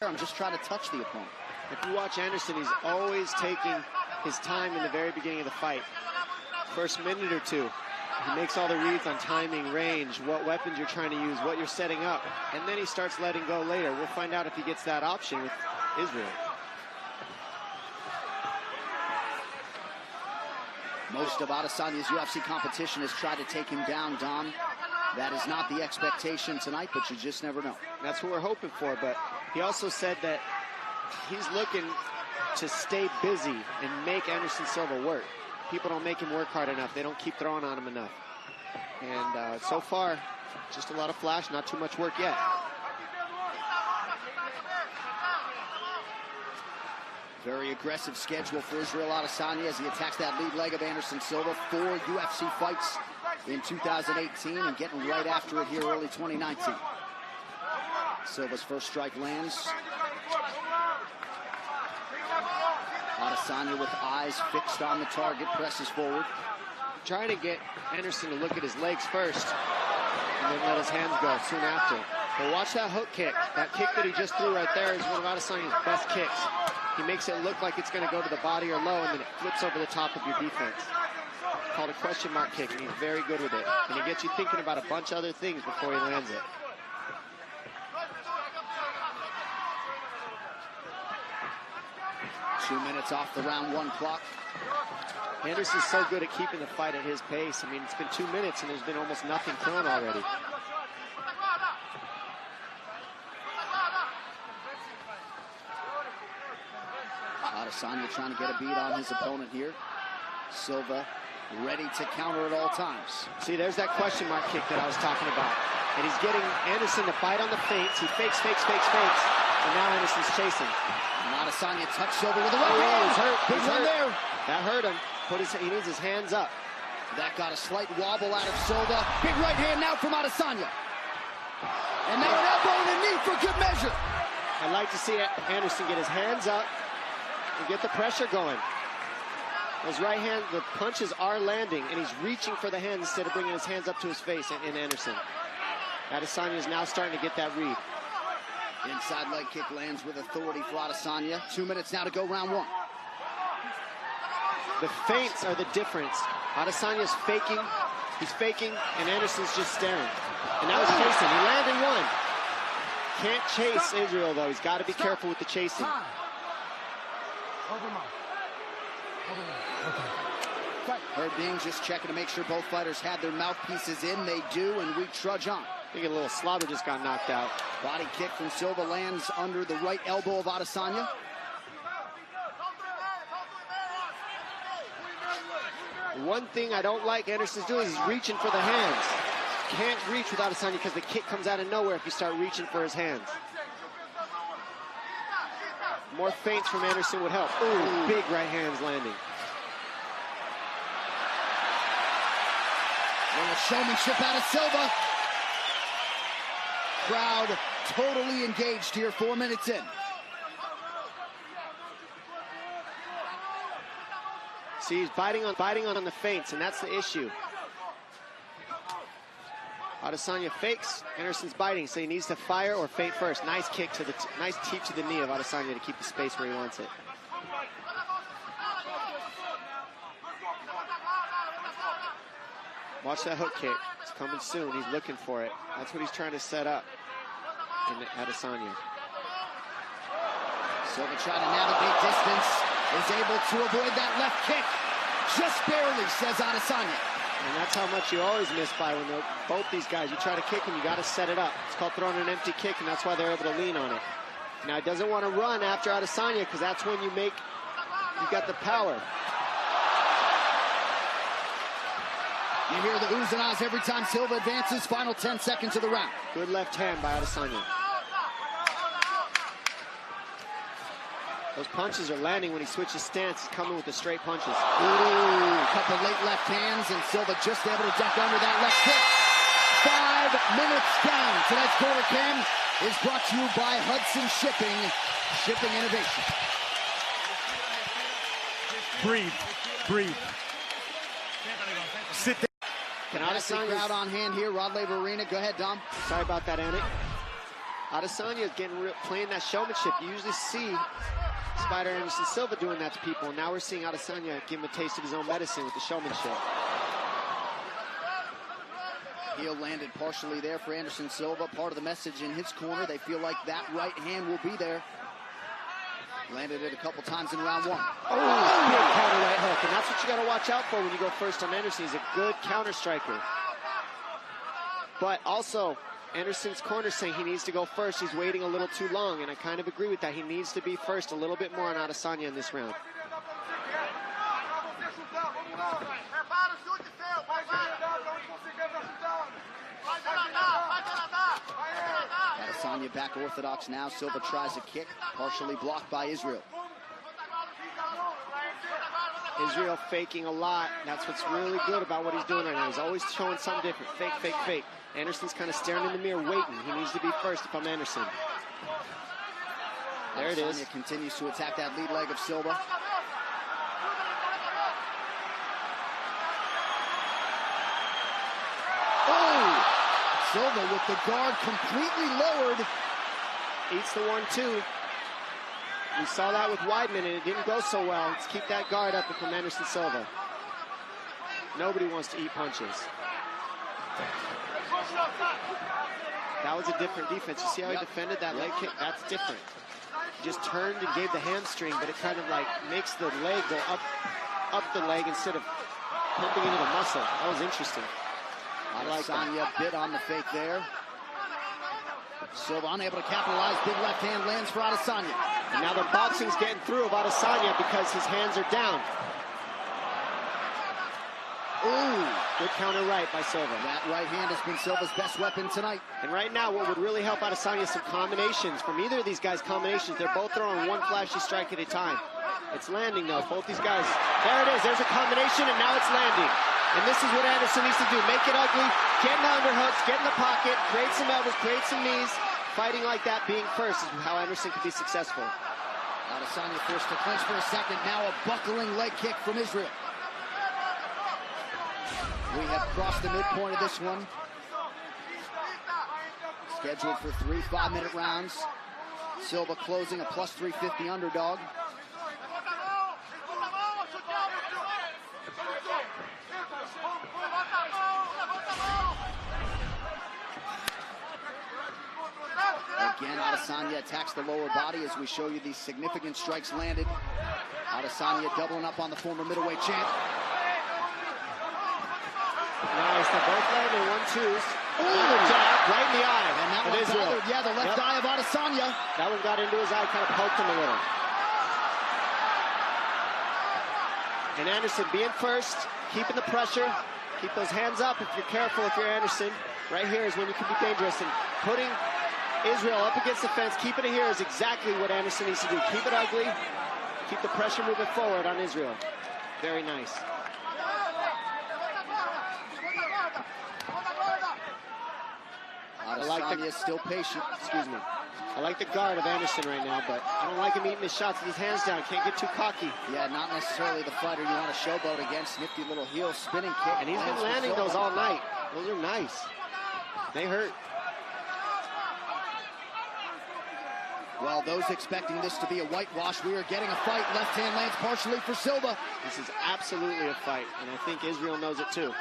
I'm just trying to touch the opponent. If you watch Anderson, he's always taking his time in the very beginning of the fight. First minute or two, he makes all the reads on timing, range, what weapons you're trying to use, what you're setting up, and then he starts letting go later. We'll find out if he gets that option with Israel. Most of Adesanya's UFC competition has tried to take him down, Dom. That is not the expectation tonight, but you just never know. That's what we're hoping for, but he also said that he's looking to stay busy and make Anderson Silva work. People don't make him work hard enough. They don't keep throwing on him enough. And so far, just a lot of flash, not too much work yet. Very aggressive schedule for Israel Adesanya as he attacks that lead leg of Anderson Silva. 4 UFC fights in 2018 and getting right after it here early 2019. Silva's first strike lands. Adesanya with eyes fixed on the target, presses forward. Trying to get Anderson to look at his legs first and then let his hands go soon after. But watch that hook kick. That kick that he just threw right there is one of Adesanya's best kicks. He makes it look like it's going to go to the body or low, and then it flips over the top of your defense. It's called a question mark kick, and he's very good with it. And he gets you thinking about a bunch of other things before he lands it. Two minutes off the round 1 clock. Anderson's so good at keeping the fight at his pace. I mean, it's been 2 minutes, and there's been almost nothing thrown already. Adesanya trying to get a beat on his opponent here. Silva ready to counter at all times. See, there's that question mark kick that I was talking about. And he's getting Anderson to bite on the feints. He fakes. And now Anderson's chasing. And Adesanya touched Silva with a right hand. He's hurt. Big one there. That hurt him. He needs his hands up. That got a slight wobble out of Silva. Big right hand now from Adesanya. And now an elbow and a knee for good measure. I'd like to see Anderson get his hands up and get the pressure going. Those right hand, the punches are landing, and he's reaching for the hands instead of bringing his hands up to his face in Anderson. Adesanya is now starting to get that read. Inside leg kick lands with authority for Adesanya. 2 minutes now to go round 1. The feints are the difference. Adesanya's faking, he's faking, and Anderson's just staring. And now he's chasing. He landed one. Can't chase Israel, though. He's got to be careful with the chasing. Herb Dean just checking to make sure both fighters had their mouthpieces in. They do, and we trudge on. I think a little slobber just got knocked out. Body kick from Silva lands under the right elbow of Adesanya. One thing I don't like Anderson's doing is he's reaching for the hands. Can't reach with Adesanya because the kick comes out of nowhere if you start reaching for his hands. More feints from Anderson would help. Ooh, big right hands landing. Little showmanship out of Silva. Crowd totally engaged here 4 minutes in. See, he's biting on the feints, and that's the issue. Adesanya fakes, Anderson's biting, so he needs to fire or feint first. Nice kick to the, nice teep to the knee of Adesanya to keep the space where he wants it. Watch that hook kick. It's coming soon. He's looking for it. That's what he's trying to set up in Adesanya. Silva trying to navigate distance. Is able to avoid that left kick. Just barely, says Adesanya. And that's how much you always miss by when both these guys, you try to kick them, you got to set it up. It's called throwing an empty kick, and that's why they're able to lean on it. Now, he doesn't want to run after Adesanya because that's when you got the power. You hear the oohs and ahs every time Silva advances. Final 10 seconds of the round. Good left hand by Adesanya. Those punches are landing when he switches stance. He's coming with the straight punches. Ooh, a couple late left hands, and Silva just able to duck under that left kick. 5 minutes down. Tonight's Quarter Cam is brought to you by Hudson Shipping. Shipping innovation. Breathe. Sit down. Can Adesanya crowd on hand here, Rod Laver Arena. Go ahead, Dom. Sorry about that, Annie. Adesanya playing that showmanship. You usually see Spider Anderson Silva doing that to people, and now we're seeing Adesanya give him a taste of his own medicine with the showmanship. Heel landed partially there for Anderson Silva. Part of the message in his corner, they feel like that right hand will be there. Landed it a couple times in round one. Oh, big counter right hook, and that's what you got to watch out for when you go first on Anderson. He's a good counter striker. But also, Anderson's corner saying he needs to go first. He's waiting a little too long, and I kind of agree with that. He needs to be first a little bit more on Adesanya in this round. Adesanya back orthodox now. Silva tries a kick, partially blocked by Israel. Israel faking a lot. That's what's really good about what he's doing right now. He's always showing something different. Fake, fake, fake. Anderson's kind of staring in the mirror, waiting. He needs to be first if I'm Anderson. There it is. Adesanya continues to attack that lead leg of Silva. Oh! Silva with the guard completely lowered. Eats the 1-2. We saw that with Weidman, and it didn't go so well. Let's keep that guard up from Anderson Silva. Nobody wants to eat punches. That was a different defense. You see how he defended that leg kick? That's different. He just turned and gave the hamstring, but it kind of like makes the leg go up the leg instead of pumping into the muscle. That was interesting. Adesanya bit on the fake there. Silva unable to capitalize. Big left hand lands for Adesanya. And now the boxing's getting through of Adesanya because his hands are down. Ooh, good counter right by Silva. That right hand has been Silva's best weapon tonight. And right now, what would really help Adesanya is some combinations. From either of these guys' combinations, they're both throwing one flashy strike at a time. It's landing, though. Both these guys. There it is. There's a combination, and now it's landing. And this is what Anderson needs to do. Make it ugly, get in the underhooks, get in the pocket, create some elbows, create some knees. Fighting like that, being first, is how Anderson can be successful. Adesanya forced to clinch for a second. Now a buckling leg kick from Israel. We have crossed the midpoint of this one. Scheduled for 3 5-minute rounds. Silva closing a plus 350 underdog. Again, Adesanya attacks the lower body as we show you these significant strikes landed. Adesanya doubling up on the former middleweight champ. Nice, they're both landing 1-2s. Jab right in the eye. And that one bothered, yeah, the left eye of Adesanya. That one got into his eye, kind of poked him a little. And Anderson being first, keeping the pressure. Keep those hands up if you're careful, if you're Anderson. Right here is when you can be dangerous. And putting Israel up against the fence, keeping it here is exactly what Anderson needs to do. Keep it ugly. Keep the pressure moving forward on Israel. Very nice. Adesanya is still patient. Excuse me. I like the guard of Anderson right now, but I don't like him eating his shots with his hands down. Can't get too cocky. Yeah, not necessarily the fighter you want to showboat against. Nifty little heel spinning kick. And he's been landing those all night. Those are nice. They hurt. Well, those expecting this to be a whitewash, we are getting a fight. Left hand lands partially for Silva. This is absolutely a fight, and I think Israel knows it too.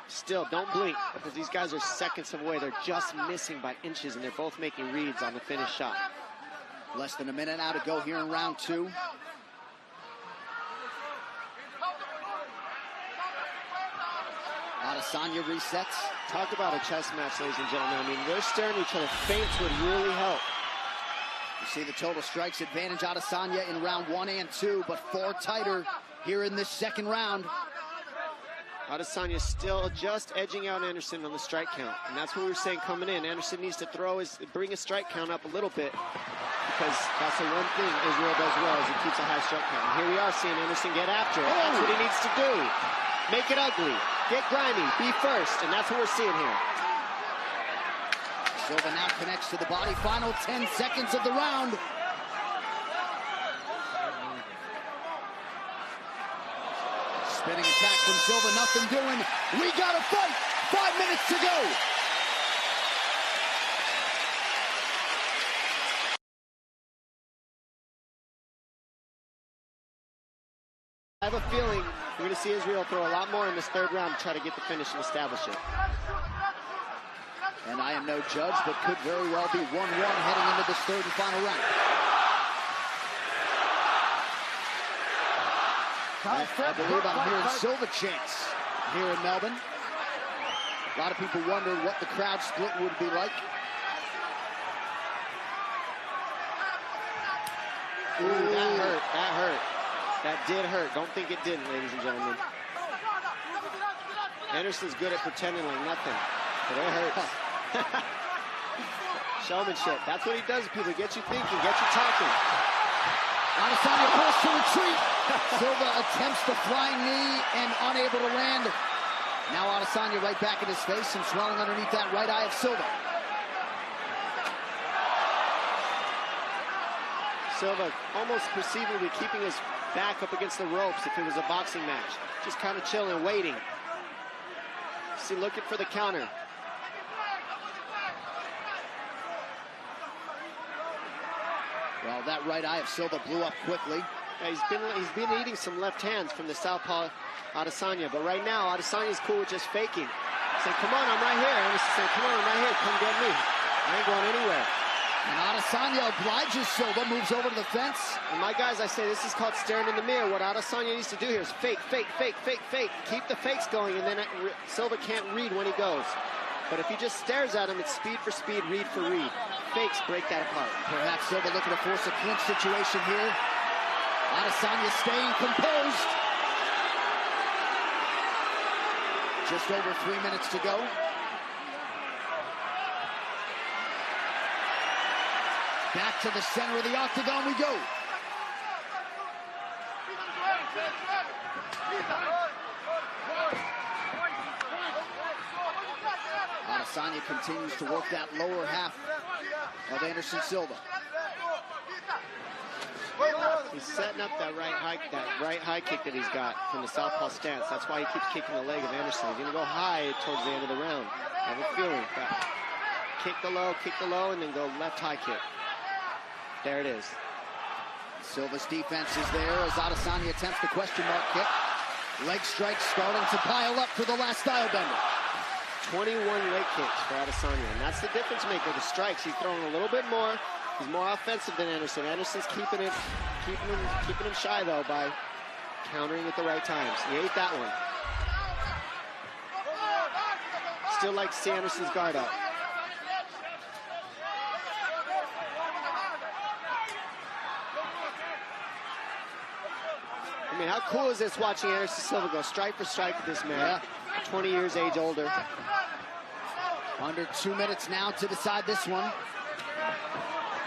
Still, don't blink, because these guys are seconds away. They're just missing by inches, and they're both making reads on the finished shot. Less than a minute now to go here in round 2. Adesanya resets. Talk about a chess match, ladies and gentlemen. I mean, they're staring at each other. Feints would really help. You see the total strikes advantage Adesanya in round 1 and 2, but far tighter here in this second round. Adesanya still just edging out Anderson on the strike count, and that's what we were saying coming in. Anderson needs to bring his strike count up a little bit, because that's the one thing Israel does well, is he keeps a high strike count. And here we are seeing Anderson get after it. That's what he needs to do. Make it ugly, get grimy, be first, and that's what we're seeing here. Silva now connects to the body. Final 10 seconds of the round. Spinning attack from Silva, nothing doing. We got a fight. 5 minutes to go. I have a feeling we're going to see Israel throw a lot more in this third round to try to get the finish and establish it. And I am no judge, but could very well be 1-1 heading into this third and final round. I believe I'm hearing Silva chants here in Melbourne. A lot of people wondered what the crowd split would be like. Ooh, that hurt. That hurt. That did hurt. Don't think it didn't, ladies and gentlemen. Anderson's good at pretending like nothing, but it hurts. Showmanship. That's what he does to people. Get you thinking, get you talking. Adesanya forced to retreat. Silva attempts the flying knee and unable to land. Now Adesanya right back in his face and swelling underneath that right eye of Silva. Silva almost perceivably keeping his back up against the ropes if it was a boxing match. Just kind of chilling, waiting. See, looking for the counter. Well, that right eye of Silva blew up quickly. Yeah, he's been eating some left hands from the southpaw Adesanya, but right now Adesanya's cool with just faking. Saying, come on, I'm right here. And he's saying, come on, I'm right here. Come get me. I ain't going anywhere. And Adesanya obliges Silva, moves over to the fence. And my guys, I say this is called staring in the mirror. What Adesanya needs to do here is fake, fake, fake, fake, fake. Keep the fakes going, and then Silva can't read when he goes. But if he just stares at him, it's speed for speed, read for read. Fakes break that apart. Perhaps Silva looking to force a clinch situation here. Adesanya staying composed. Just over 3 minutes to go. Back to the center of the octagon we go. Adesanya continues to work that lower half of Anderson Silva. He's setting up that right high kick that he's got from the southpaw stance. That's why he keeps kicking the leg of Anderson. He's going to go high towards the end of the round. I have a feeling. Kick the low, and then go left high kick. There it is. Silva's defense is there as Adesanya attempts the question mark kick. Leg strikes starting to pile up for the last style bender. 21 leg kicks for Adesanya, and that's the difference maker. The strikes, he's throwing a little bit more. He's more offensive than Anderson. Anderson's keeping him shy though by countering at the right times. He ate that one. Still like to see Anderson's guard up. I mean, how cool is this watching Anderson Silva go strike for strike with this man? 20 years age older. Under 2 minutes now to decide this one.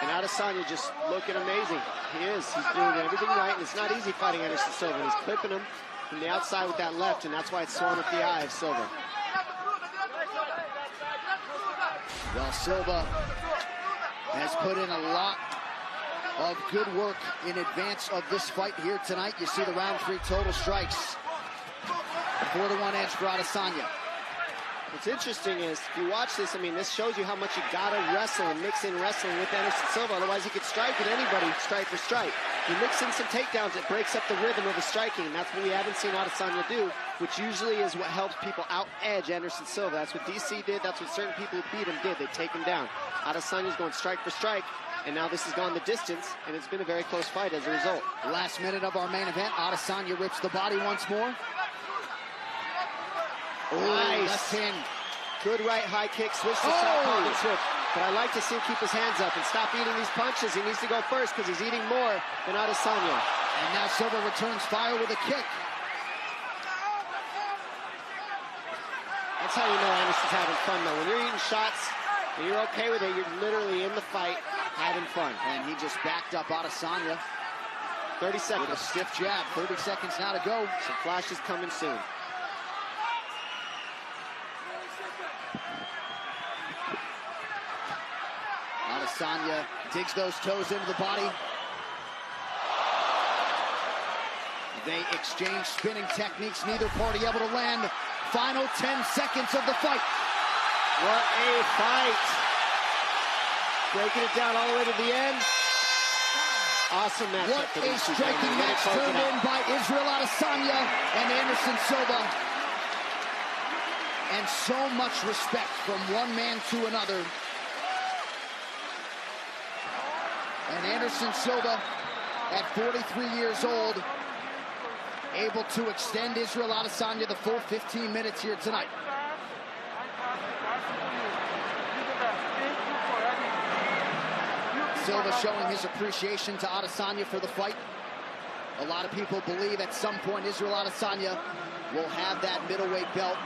And Adesanya just looking amazing. He is. He's doing everything right, and it's not easy fighting Anderson Silva. He's clipping him from the outside with that left, and that's why it's swollen up the eye of Silva. Well, Silva has put in a lot of good work in advance of this fight here tonight. You see the round 3 total strikes. 4-1 edge for Adesanya. What's interesting is, if you watch this, I mean, this shows you how much you gotta wrestle and mix in wrestling with Anderson Silva. Otherwise, he could strike at anybody, strike for strike. You mix in some takedowns, it breaks up the rhythm of the striking, and that's what we haven't seen Adesanya do, which usually is what helps people out-edge Anderson Silva. That's what DC did. That's what certain people who beat him did. They take him down. Adesanya's going strike for strike, and now this has gone the distance, and it's been a very close fight as a result. Last minute of our main event, Adesanya rips the body once more. Nice. Left hand. Good right high kick, switch to southpaw and switch. But I like to see him keep his hands up and stop eating these punches. He needs to go first because he's eating more than Adesanya. And now Silva returns fire with a kick. That's how you know Anderson's having fun, though. When you're eating shots and you're okay with it, you're literally in the fight having fun. And he just backed up Adesanya. 30 seconds. With a stiff jab. 30 seconds now to go. Some flashes coming soon. Adesanya digs those toes into the body. They exchange spinning techniques, neither party able to land. Final 10 seconds of the fight. What a fight. Breaking it down all the way to the end. Awesome matchup. What a striking match turned in by Israel Adesanya and Anderson Silva. And so much respect from one man to another. And Anderson Silva, at 43 years old, able to extend Israel Adesanya the full 15 minutes here tonight. Silva showing his appreciation to Adesanya for the fight. A lot of people believe at some point Israel Adesanya will have that middleweight belt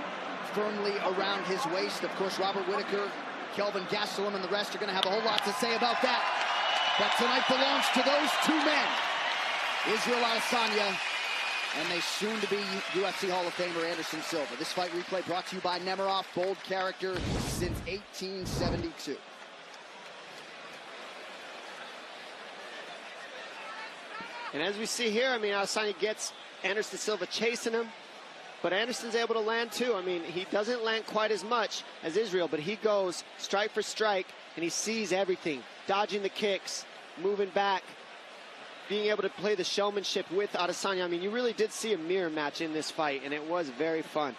firmly around his waist. Of course, Robert Whittaker, Kelvin Gastelum, and the rest are going to have a whole lot to say about that. But tonight belongs to those two men, Israel Adesanya and the soon-to-be UFC Hall of Famer Anderson Silva. This fight replay brought to you by Nemiroff, bold character since 1872. And as we see here, I mean, Adesanya gets Anderson Silva chasing him, but Anderson's able to land too. I mean, he doesn't land quite as much as Israel, but he goes strike for strike, and he sees everything. Dodging the kicks, moving back, being able to play the showmanship with Adesanya. I mean, you really did see a mirror match in this fight, and it was very fun.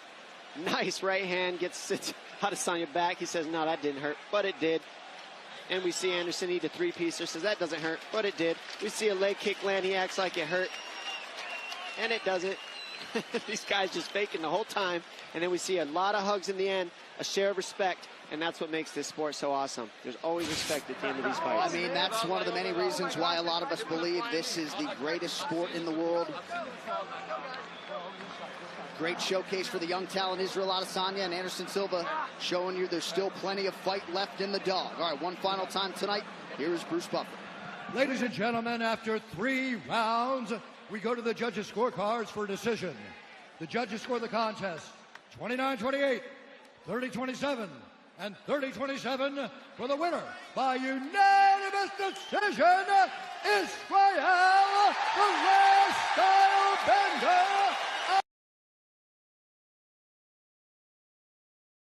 Nice right hand, gets Adesanya back. He says, no, that didn't hurt, but it did. And we see Anderson eat a three-piecer, says that doesn't hurt, but it did. We see a leg kick land, he acts like it hurt, and it doesn't. These guys just faking the whole time. And then we see a lot of hugs in the end, a share of respect, and that's what makes this sport so awesome. There's always respect at the end of these fights. I mean, that's one of the many reasons why a lot of us believe this is the greatest sport in the world. Great showcase for the young talent Israel Adesanya and Anderson Silva, showing you there's still plenty of fight left in the dog. All right, one final time tonight. Here is Bruce Buffer. Ladies and gentlemen, after 3 rounds, we go to the judges' scorecards for decision. The judges score the contest 29-28, 30-27, and 30-27 for the winner by unanimous decision, Israel